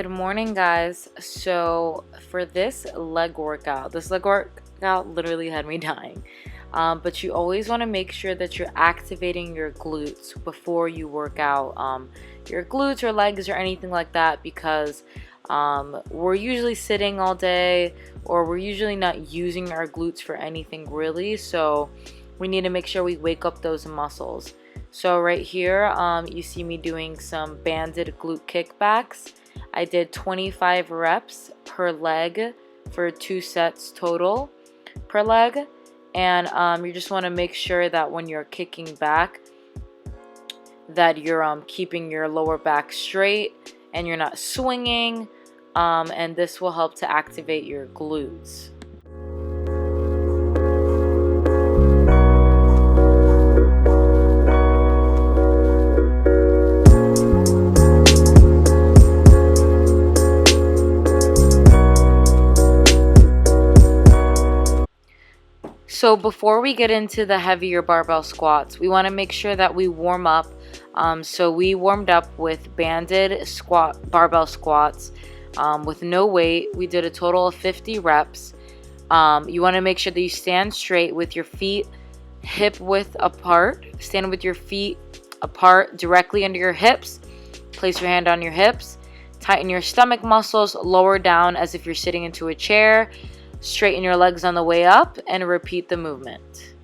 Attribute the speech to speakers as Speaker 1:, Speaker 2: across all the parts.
Speaker 1: Good morning, guys. So for this leg workout literally had me dying. But you always want to make sure that you're activating your glutes before you work out your glutes or legs or anything like that, because we're usually sitting all day, or we're usually not using our glutes for anything really, so we need to make sure we wake up those muscles. So right here, you see me doing some banded glute kickbacks. I did 25 reps per leg for 2 sets total per leg. And you just want to make sure that when you're kicking back that you're keeping your lower back straight and you're not swinging, and this will help to activate your glutes. So before we get into the heavier barbell squats, we want to make sure that we warm up. So we warmed up with banded barbell squats with no weight. We did a total of 50 reps. You want to make sure that you stand straight with your feet hip width apart. Stand with your feet apart directly under your hips. Place your hand on your hips. Tighten your stomach muscles, lower down as if you're sitting into a chair. Straighten your legs on the way up and repeat the movement.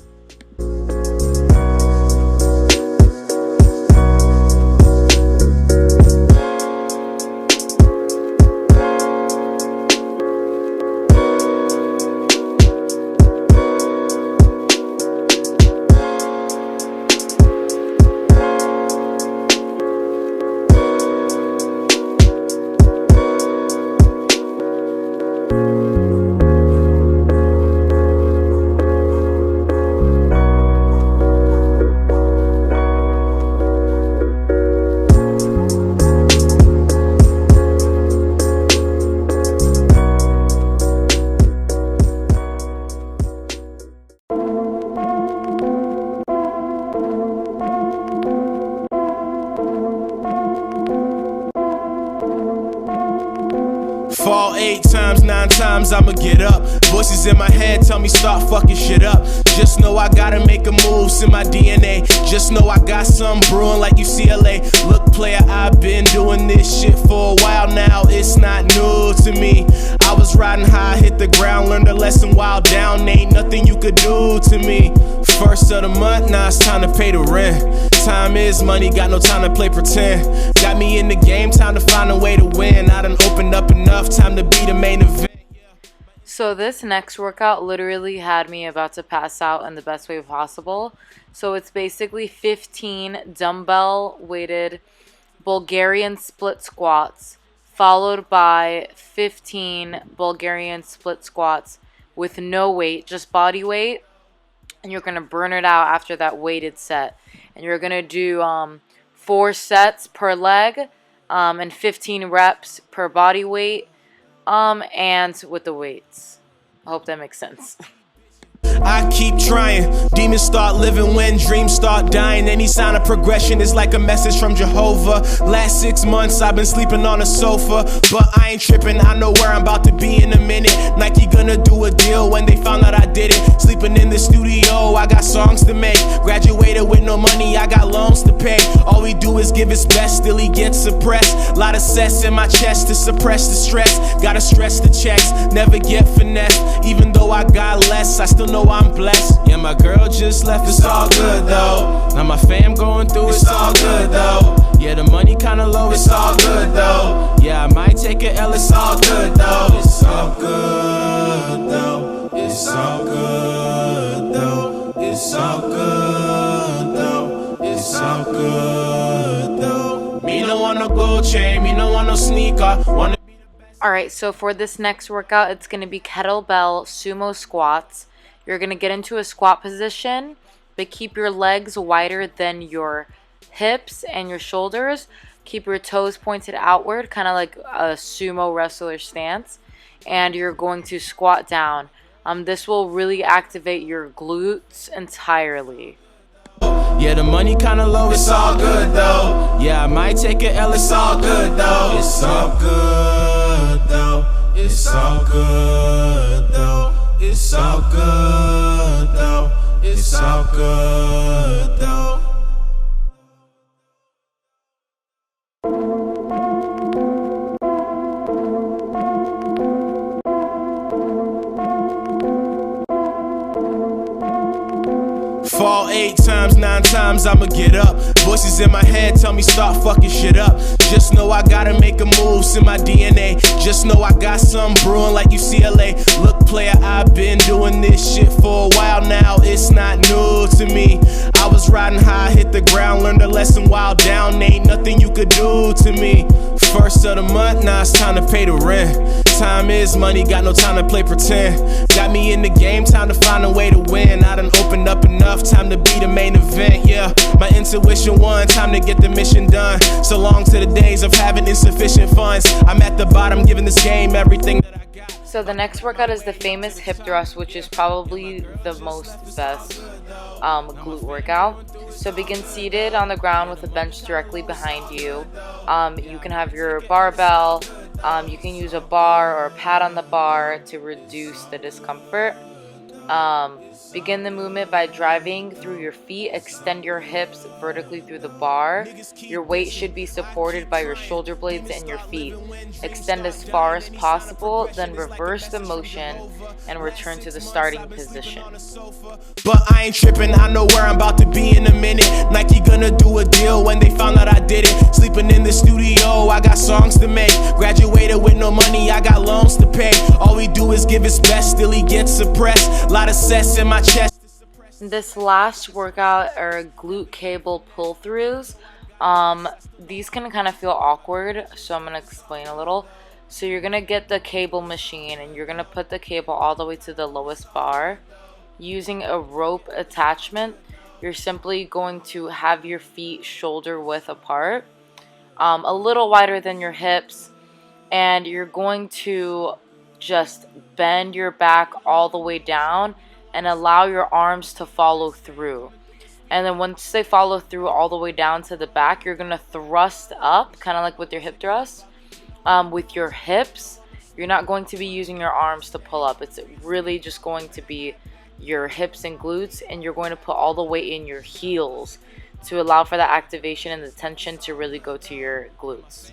Speaker 2: Fall 8 times, 9 times, I'ma get up. Voices in my head tell me start fucking shit up. Just know I gotta make a move, it's in my DNA. Just know I got something brewing like UCLA. Look, player, I've been doing this shit for a while now. It's not new to me. I was riding high, hit the ground, learned a lesson while down. Ain't nothing you could do to me. First of the month, now it's time to pay the rent. Time is money, got no time to play pretend. Got me in the game, time to find a way to win. I done opened up enough, time to be the main event.
Speaker 1: So this next workout literally had me about to pass out in the best way possible. So it's basically 15 dumbbell weighted Bulgarian split squats, followed by 15 Bulgarian split squats with no weight, just body weight. And you're going to burn it out after that weighted set. And you're going to do 4 sets per leg and 15 reps per body weight and with the weights. I hope that makes sense.
Speaker 2: I keep trying. Demons start living when dreams start dying. Any sign of progression is like a message from Jehovah. Last 6 months I've been sleeping on a sofa, but I ain't tripping. I know where I'm about to be in a minute. Nike gonna do a deal when they found out I did it. Sleeping in the studio, I got songs to make. Graduated with no money, I got loans to pay. All we do is give his best, still he gets suppressed. Lot of cess in my chest to suppress the stress. Gotta stress the checks, never get finessed. Even though I got less, I still know I'm blessed. Yeah, my girl just left, it's all good though. Now my fam going through, it's all good though. Yeah, the money kinda low, it's all good though. Yeah, I might take a L, it's all good though. It's all good though. It's all good though. It's all good though. It's all good though. Me no want no gold chain, me no want no sneaker.
Speaker 1: Alright, so for this next workout, it's going to be kettlebell sumo squats. You're going to get into a squat position, but keep your legs wider than your hips and your shoulders. Keep your toes pointed outward, kind of like a sumo wrestler stance. And you're going to squat down. This will really activate your glutes entirely.
Speaker 2: Yeah, the money kinda low, it's all good though. Yeah, I might take a L, it's all good though. It's all good. It's all good though. It's all good though. It's all good though. Fall 8 times, 9 times, I'ma get up. Voices in my head tell me start fucking shit up. Just know I gotta make a move, it's in my DNA. Just know I got something brewing like UCLA. Look, player, I've been doing this shit for a while now. It's not new to me. I was riding high, hit the ground, learned a lesson while down. Ain't nothing you could do to me. First of the month, now it's time to pay the rent. Time is money, got no time to play pretend. Got me in the game, time to find a way to win. I done opened up enough, time to be the main event, yeah. My intuition won, time to get the mission done. So long to the days of having insufficient funds. I'm at the bottom, giving this game everything that I got.
Speaker 1: So the next workout is the famous hip thrust, which is probably the most best glute workout. So begin seated on the ground with a bench directly behind you. You can have your barbell. You can use a bar or a pad on the bar to reduce the discomfort. Begin the movement by driving through your feet. Extend your hips vertically through the bar. Your weight should be supported by your shoulder blades and your feet. Extend as far as possible, then reverse the motion and return to the starting position.
Speaker 2: But I ain't tripping, I know where I'm about to be in a minute. Nike gonna do a deal when they found out I did it. Sleeping in the studio, I got songs to make. Graduated with no money, I got loans to pay. All we do is give his best, still he gets suppressed. Lot of cess in my chest.
Speaker 1: This last workout are glute cable pull-throughs. These can kind of feel awkward, so I'm going to explain a little. So you're going to get the cable machine and you're going to put the cable all the way to the lowest bar. Using a rope attachment, you're simply going to have your feet shoulder width apart, a little wider than your hips, and you're going to just bend your back all the way down and allow your arms to follow through. And then once they follow through all the way down to the back, you're going to thrust up, kind of like with your hip thrust, with your hips. You're not going to be using your arms to pull up. It's really just going to be your hips and glutes, and you're going to put all the weight in your heels to allow for that activation and the tension to really go to your glutes.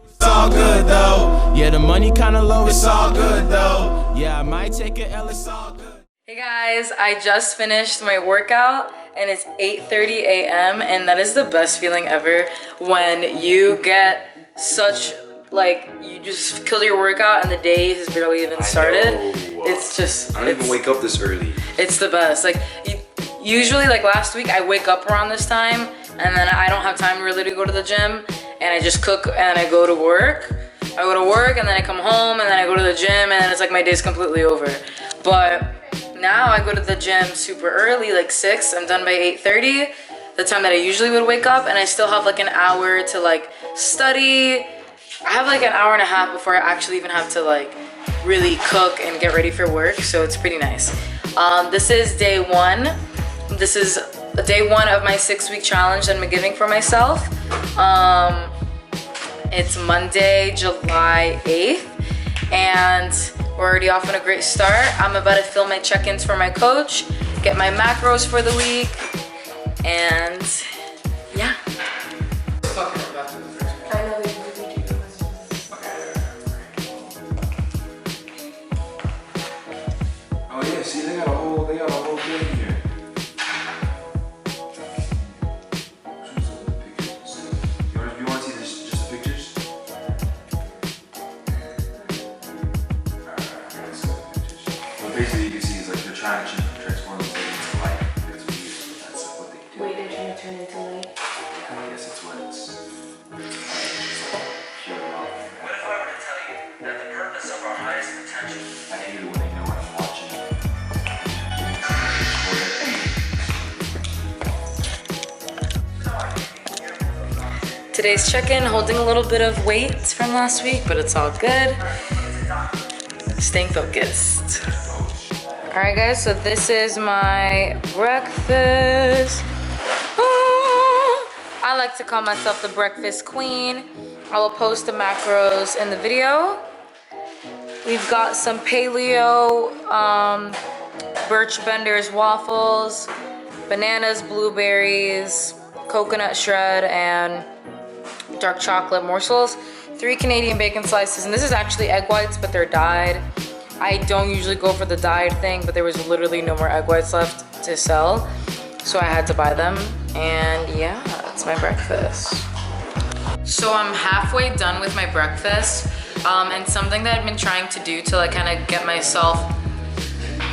Speaker 2: It's all good though. Yeah, the money kinda low, it's all good though. Yeah, I might take an L, it's all good.
Speaker 1: Hey guys, I just finished my workout and it's 8:30 a.m. and that is the best feeling ever when you get such, like, you just killed your workout and the day has barely even started. It's just,
Speaker 3: I don't even wake up this early.
Speaker 1: It's the best. Like, usually, like last week, I wake up around this time and then I don't have time really to go to the gym, and I just cook and I go to work. I go to work and then I come home and then I go to the gym, and then it's like my day's completely over. But now I go to the gym super early, like 6. I'm done by 8:30, the time that I usually would wake up, and I still have like an hour to like study. I have like an hour and a half before I actually even have to like really cook and get ready for work, so it's pretty nice. This is day 1. This is day 1 of my 6-week challenge that I'm giving for myself. It's Monday, July 8th, and we're already off on a great start. I'm about to film my check-ins for my coach, get my macros for the week, and yeah.
Speaker 3: Oh yeah, see, they got a whole thing here. You want to see just the pictures? Well, basically, you can see is like they're trying to transform things into light. That's what they do.
Speaker 1: Wait, they're trying to turn it into light?
Speaker 3: I guess it's what it's. Pure love.
Speaker 4: What if I were to tell you that the purpose of our highest potential?
Speaker 3: I hate it when they know what I'm watching.
Speaker 1: Today's check-in, holding a little bit of weight from last week, but it's all good. Staying focused. All right, guys, so this is my breakfast. I like to call myself the breakfast queen. I will post the macros in the video. We've got some paleo, Birch Bender's waffles, bananas, blueberries, coconut shred, and dark chocolate morsels. 3 Canadian bacon slices, and this is actually egg whites, but they're dyed. I don't usually go for the dyed thing, but there was literally no more egg whites left to sell, so I had to buy them. And yeah, that's my breakfast. So I'm halfway done with my breakfast, and something that I've been trying to do to like kind of get myself,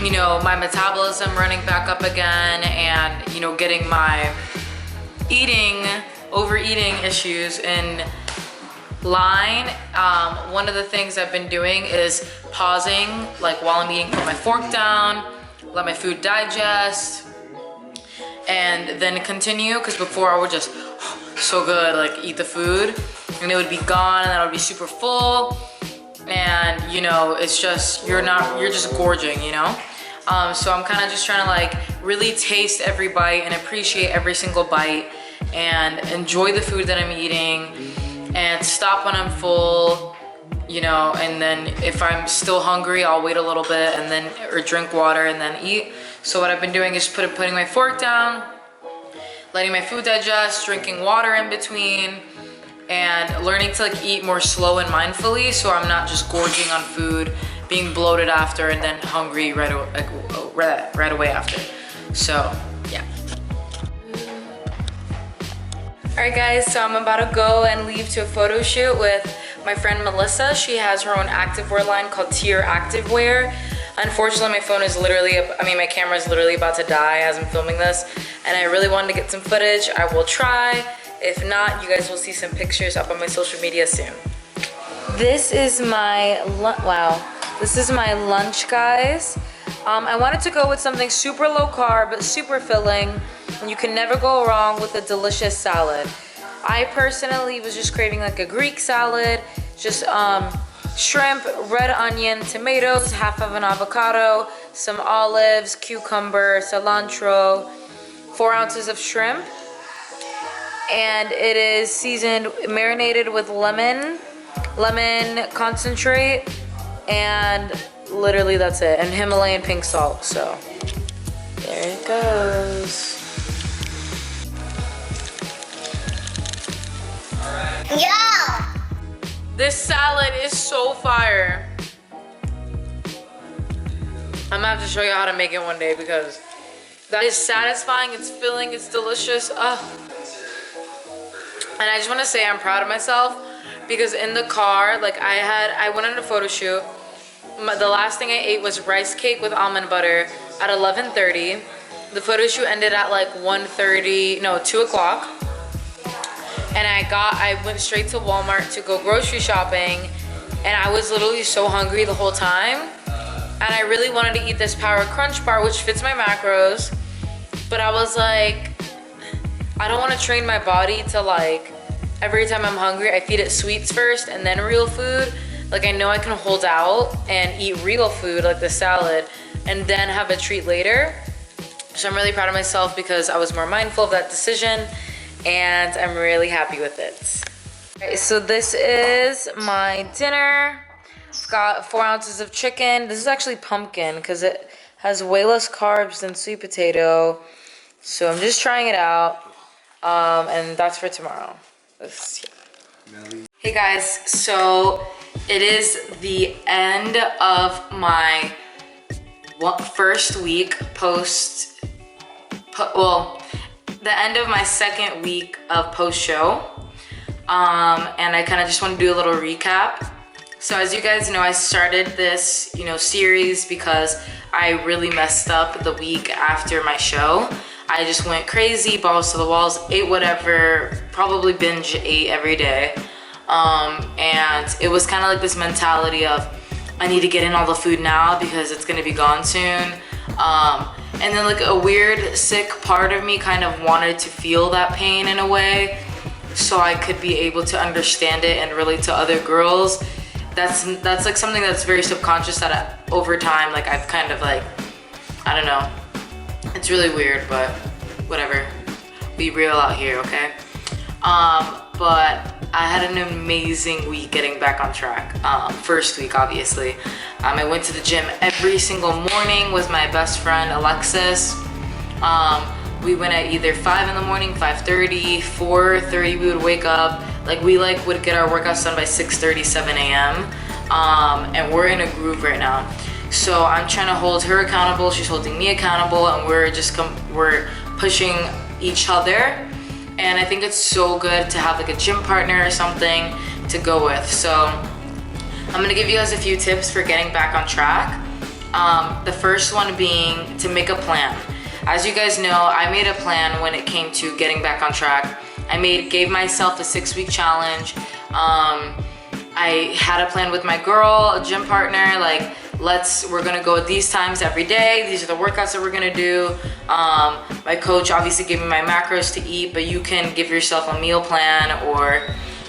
Speaker 1: you know, my metabolism running back up again, and you know, getting my overeating issues in line. One of the things I've been doing is pausing, like while I'm eating, put my fork down, let my food digest, and then continue, because before I would just so good, like eat the food and it would be gone, and then I would be super full, and you know, it's just, you're just gorging, you know. So I'm kind of just trying to like really taste every bite and appreciate every single bite and enjoy the food that I'm eating, and stop when I'm full, you know, and then if I'm still hungry, I'll wait a little bit and then, or drink water and then eat. So what I've been doing is putting my fork down, letting my food digest, drinking water in between, and learning to like eat more slow and mindfully, so I'm not just gorging on food, being bloated after, and then hungry right away after. So yeah. Alright guys, so I'm about to go and leave to a photo shoot with my friend Melissa. She has her own activewear line called Tier Activewear. Unfortunately, my phone is literally, my camera is literally about to die as I'm filming this, and I really wanted to get some footage. I will try. If not, you guys will see some pictures up on my social media soon. This is my lunch, guys. I wanted to go with something super low carb but super filling, and you can never go wrong with a delicious salad. I personally was just craving like a Greek salad, just shrimp, red onion, tomatoes, half of an avocado, some olives, cucumber, cilantro, 4 ounces of shrimp, and it is seasoned, marinated with lemon concentrate, and literally that's it, and Himalayan pink salt. So there it goes.
Speaker 5: Yeah.
Speaker 1: This salad is so fire. I'm gonna have to show you how to make it one day, because that is satisfying, it's filling, it's delicious. And I just want to say I'm proud of myself, because in the car, like I went on a photo shoot. The last thing I ate was rice cake with almond butter at 11:30. The photo shoot ended at like 2 o'clock. And I went straight to Walmart to go grocery shopping, and I was literally so hungry the whole time. And I really wanted to eat this Power Crunch bar, which fits my macros, but I was like, I don't want to train my body to like, every time I'm hungry, I feed it sweets first and then real food. Like I know I can hold out and eat real food like the salad and then have a treat later. So I'm really proud of myself, because I was more mindful of that decision, and I'm really happy with it. Okay, so this is my dinner. I've got 4 ounces of chicken. This is actually pumpkin, because it has way less carbs than sweet potato. So I'm just trying it out, and that's for tomorrow. Hey guys, so it is the end of my first week the end of my second week of post-show, and I kind of just want to do a little recap. So as you guys know, I started this, series because I really messed up the week after my show. I just went crazy, balls to the walls, ate whatever, probably binge ate every day, and it was kind of like this mentality of, I need to get in all the food now because it's gonna be gone soon. And then like a weird, sick part of me kind of wanted to feel that pain in a way, so I could be able to understand it and relate to other girls. That's like something that's very subconscious that over time, like I've kind of like, I don't know. It's really weird, but whatever. Be real out here, okay? But I had an amazing week getting back on track. First week, obviously. I went to the gym every single morning with my best friend, Alexis. We went at either 5 in the morning, 5:30, 4:30 we would wake up. Like we would get our workouts done by 6:30, 7 a.m. And we're in a groove right now. So I'm trying to hold her accountable, she's holding me accountable, and we're pushing each other. And I think it's so good to have like a gym partner or something to go with. So I'm gonna give you guys a few tips for getting back on track. The first one being to make a plan. As you guys know, I made a plan when it came to getting back on track. Gave myself a 6-week challenge. I had a plan with my girl, a gym partner, like we're gonna go these times every day. These are the workouts that we're gonna do. My coach obviously gave me my macros to eat, but you can give yourself a meal plan or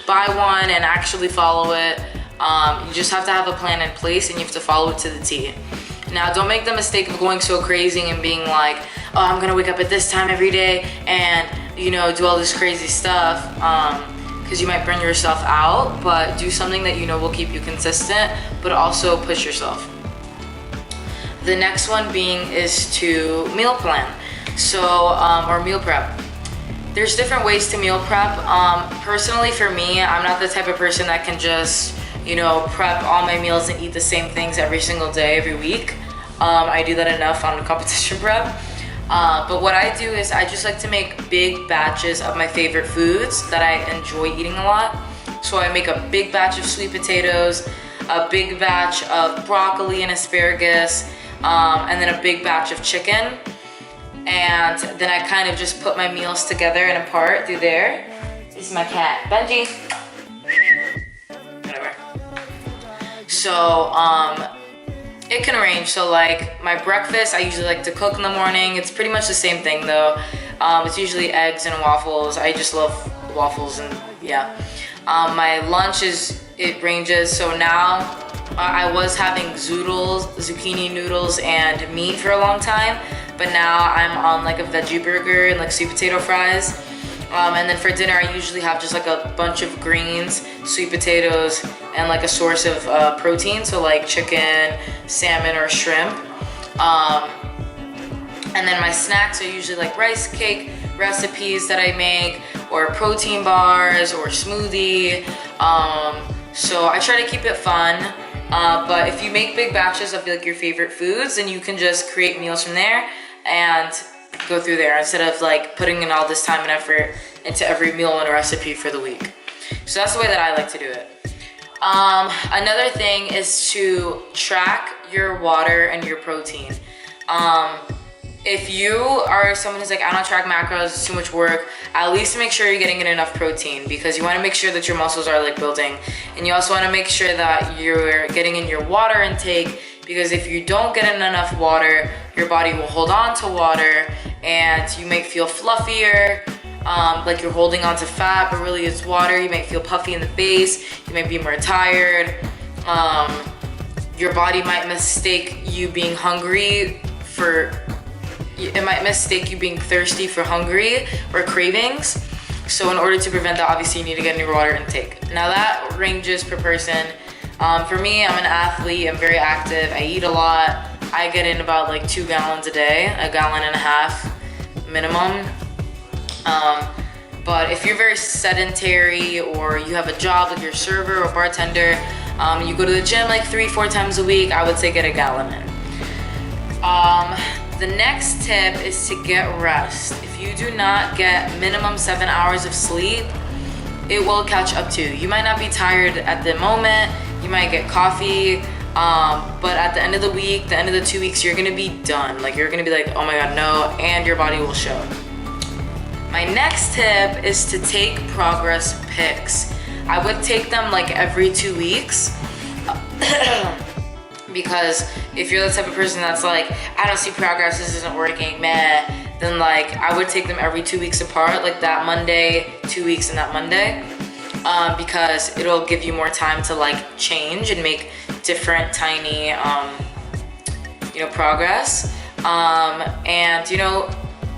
Speaker 1: buy one and actually follow it. You just have to have a plan in place and you have to follow it to the T. Now, don't make the mistake of going so crazy and being like, oh, I'm gonna wake up at this time every day and, you know, do all this crazy stuff, because you might burn yourself out, but do something that you know will keep you consistent, but also push yourself. The next one being is to meal plan. So, or meal prep. There's different ways to meal prep. Personally for me, I'm not the type of person that can just, you know, prep all my meals and eat the same things every single day, every week. I do that enough on the competition prep. But what I do is I just like to make big batches of my favorite foods that I enjoy eating a lot. So I make a big batch of sweet potatoes, a big batch of broccoli and asparagus, and then a big batch of chicken. And then I kind of just put my meals together and apart through there. This is my cat, Benji. Whatever. So, it can range. So like my breakfast, I usually like to cook in the morning. It's pretty much the same thing though. It's usually eggs and waffles. I just love waffles and yeah. My lunch it ranges. So now I was having zoodles, zucchini noodles and meat for a long time. But now I'm on like a veggie burger and like sweet potato fries. And then for dinner, I usually have just like a bunch of greens, sweet potatoes, and like a source of protein. So like chicken, salmon, or shrimp. And then my snacks are usually like rice cake recipes that I make, or protein bars, or smoothie. So I try to keep it fun. But if you make big batches of like your favorite foods, then you can just create meals from there and go through there instead of like putting in all this time and effort into every meal and recipe for the week. So that's the way that I like to do it. Another thing is to track your water and your protein. If you are someone who's like, I don't track macros, it's too much work, at least make sure you're getting in enough protein, because you want to make sure that your muscles are like building. And you also want to make sure that you're getting in your water intake, because if you don't get in enough water, your body will hold on to water and you might feel fluffier, like you're holding on to fat, but really it's water. You might feel puffy in the face, you might be more tired. Your body might mistake you being hungry it might mistake you being thirsty for hungry or cravings. So in order to prevent that, obviously you need to get in your water intake. Now that ranges per person. For me, I'm an athlete, I'm very active, I eat a lot. I get in about like 2 gallons a day, 1.5 gallons minimum. But if you're very sedentary or you have a job like you're a server or bartender, you go to the gym like 3-4 times a week, I would say get 1 gallon in. The next tip is to get rest. If you do not get minimum 7 hours of sleep, it will catch up to you. You might not be tired at the moment, you might get coffee, but at the end of the week, the end of the 2 weeks, you're gonna be done. Like you're gonna be like, oh my God, no, and your body will show. My next tip is to take progress pics. I would take them like every 2 weeks. Because if you're the type of person that's like, I don't see progress, this isn't working, meh, then like I would take them every 2 weeks apart, like that Monday, 2 weeks and that Monday, because it'll give you more time to like change and make different tiny, progress. And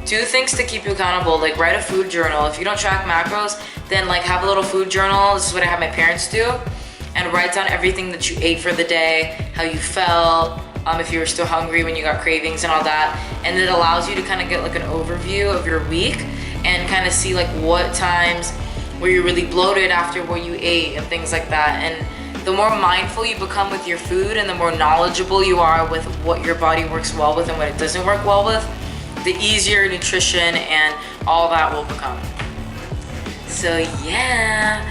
Speaker 1: do things to keep you accountable, like write a food journal. If you don't track macros, then like have a little food journal. This is what I have my parents do, and write down everything that you ate for the day, how you felt, if you were still hungry when you got cravings and all that. And it allows you to kind of get like an overview of your week and kind of see like what times where you're really bloated after what you ate and things like that. And the more mindful you become with your food and the more knowledgeable you are with what your body works well with and what it doesn't work well with, the easier nutrition and all that will become. So yeah,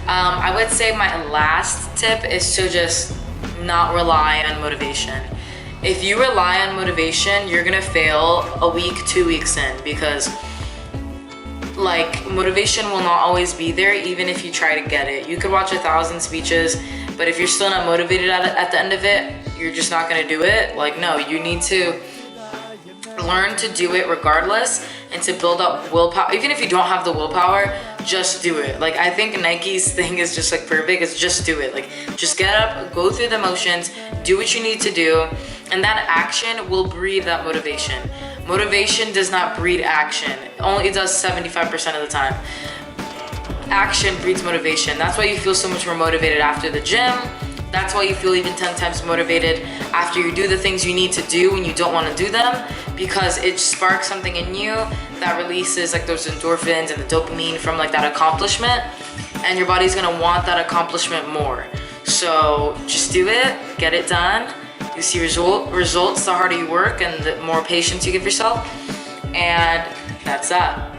Speaker 1: I would say my last tip is to just not rely on motivation. If you rely on motivation, you're gonna fail a week, 2 weeks in, because like motivation will not always be there even if you try to get it. You could watch 1,000 speeches, but if you're still not motivated at the end of it, you're just not gonna do it. Like, no, you need to learn to do it regardless and to build up willpower. Even if you don't have the willpower, just do it. Like, I think Nike's thing is just like perfect. It's just do it. Like, just get up, go through the motions, do what you need to do, and that action will breed that motivation. Motivation does not breed action. It does 75% of the time. Action breeds motivation. That's why you feel so much more motivated after the gym. That's why you feel even 10 times motivated after you do the things you need to do when you don't want to do them, because it sparks something in you that releases like those endorphins and the dopamine from like that accomplishment, and your body's gonna want that accomplishment more. So just do it, get it done. You see results the harder you work and the more patience you give yourself, and that's that.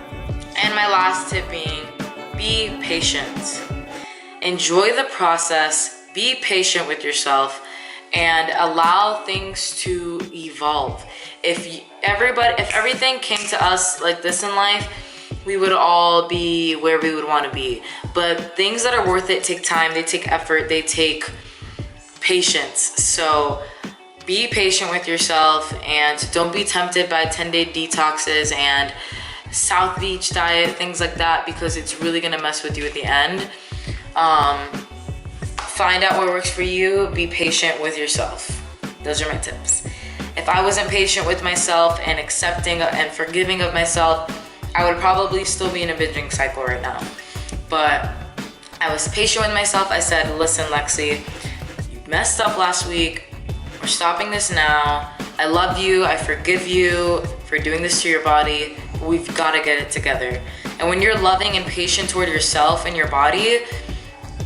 Speaker 1: And my last tip being, be patient. Enjoy the process. Be patient with yourself and allow things to evolve. If everything came to us like this in life, we would all be where we would want to be. But things that are worth it take time, they take effort, they take patience. So be patient with yourself and don't be tempted by 10-day detoxes and South Beach diet, things like that, because it's really gonna mess with you at the end. Find out what works for you. Be patient with yourself. Those are my tips. If I wasn't patient with myself and accepting and forgiving of myself, I would probably still be in a binging cycle right now. But I was patient with myself. I said, listen, Lexi, you messed up last week. We're stopping this now. I love you. I forgive you for doing this to your body. We've got to get it together. And when you're loving and patient toward yourself and your body,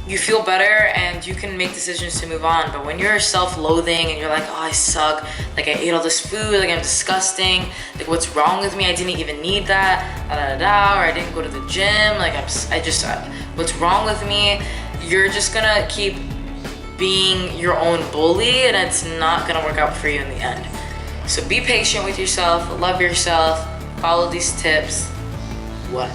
Speaker 1: you feel better and you can make decisions to move on. But when you're self-loathing and you're like, oh, I suck, like I ate all this food, like I'm disgusting, like what's wrong with me? I didn't even need that, or I didn't go to the gym, like what's wrong with me? You're just gonna keep being your own bully, and it's not gonna work out for you in the end. So be patient with yourself, love yourself, follow these tips. What?